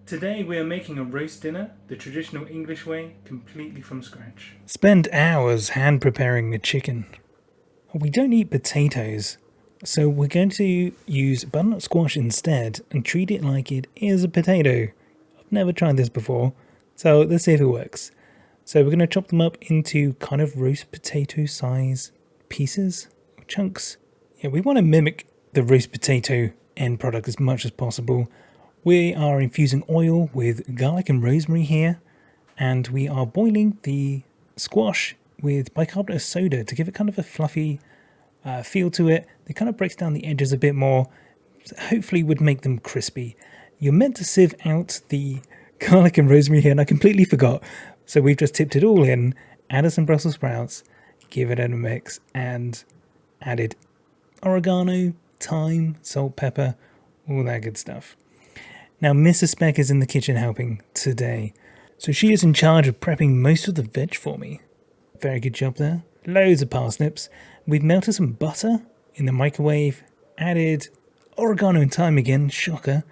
Today we are making a roast dinner, the traditional English way, completely from scratch. Spend hours hand preparing a chicken. We don't eat potatoes, so we're going to use butternut squash instead and treat it like it is a potato. I've never tried this before, so let's see if it works. So we're going to chop them up into kind of roast potato size pieces, or chunks. Yeah, we want to mimic the roast potato end product as much as possible. We are infusing oil with garlic and rosemary here, and we are boiling the squash with bicarbonate of soda to give it kind of a fluffy feel to it. It kind of breaks down the edges a bit more, hopefully would make them crispy. You're meant to sieve out the garlic and rosemary here, and I completely forgot. So we've just tipped it all in, added some Brussels sprouts, give it a mix, and added oregano, thyme, salt, pepper, all that good stuff. Now Mrs. Spec is in the kitchen helping today, so she is in charge of prepping most of the veg for me. Very good job there. Loads of parsnips. We've melted some butter in the microwave, added oregano and thyme again, shocker,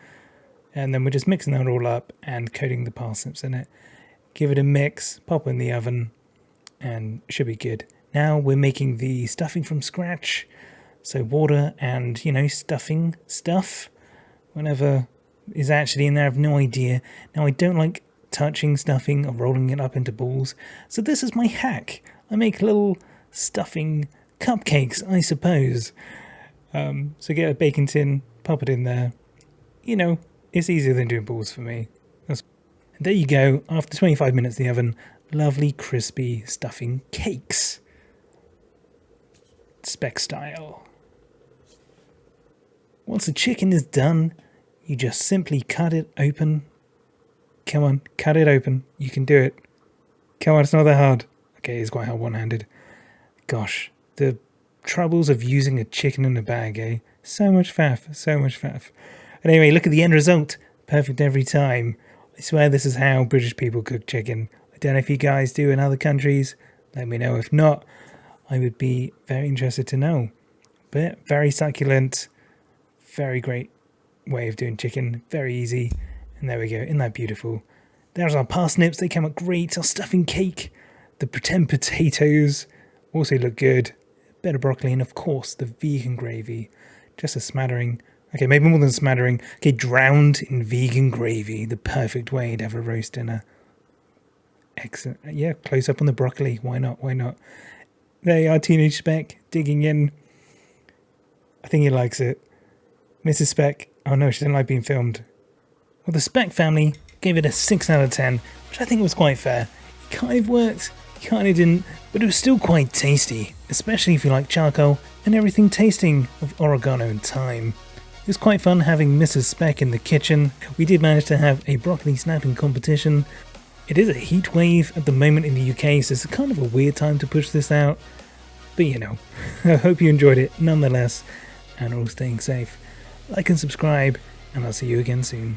and then we're just mixing that all up and coating the parsnips in it. Give it a mix, pop it in the oven, and should be good. Now we're making the stuffing from scratch, so water and, stuffing stuff, whatever is actually in there, I have no idea. Now I don't like touching stuffing or rolling it up into balls, so this is my hack. I make little stuffing cupcakes, I suppose. So get a baking tin, pop it in there. It's easier than doing balls for me. There you go, after 25 minutes in the oven, lovely crispy stuffing cakes. Spec style. Once the chicken is done, you just simply cut it open. Come on, cut it open. You can do it. Come on, it's not that hard. Okay, it's quite hard one-handed. Gosh, the troubles of using a chicken in a bag, eh? So much faff, so much faff. But anyway, look at the end result. Perfect every time. I swear this is how British people cook chicken. I don't know if you guys do in other countries. Let me know. If not, I would be very interested to know. But very succulent. Very great way of doing chicken. Very easy. And there we go. Isn't that beautiful? There's our parsnips. They came out great. Our stuffing cake. The pretend potatoes also look good. Bit of broccoli. And of course, the vegan gravy. Just a smattering. Okay, maybe more than a smattering. Okay, drowned in vegan gravy. The perfect way to have a roast dinner. Excellent. Yeah, close up on the broccoli. Why not? Why not? There you are, Teenage Spec, digging in. I think he likes it. Mrs. Spec. Oh no, she didn't like being filmed. Well, the Spec family gave it a 6 out of 10, which I think was quite fair. It kind of worked, kind of didn't, but it was still quite tasty, especially if you like charcoal and everything tasting of oregano and thyme. It was quite fun having Mrs. Spec in the kitchen. We did manage to have a broccoli snapping competition. It is a heat wave at the moment in the UK, so it's kind of a weird time to push this out. But I hope you enjoyed it nonetheless, and all staying safe. Like and subscribe, and I'll see you again soon.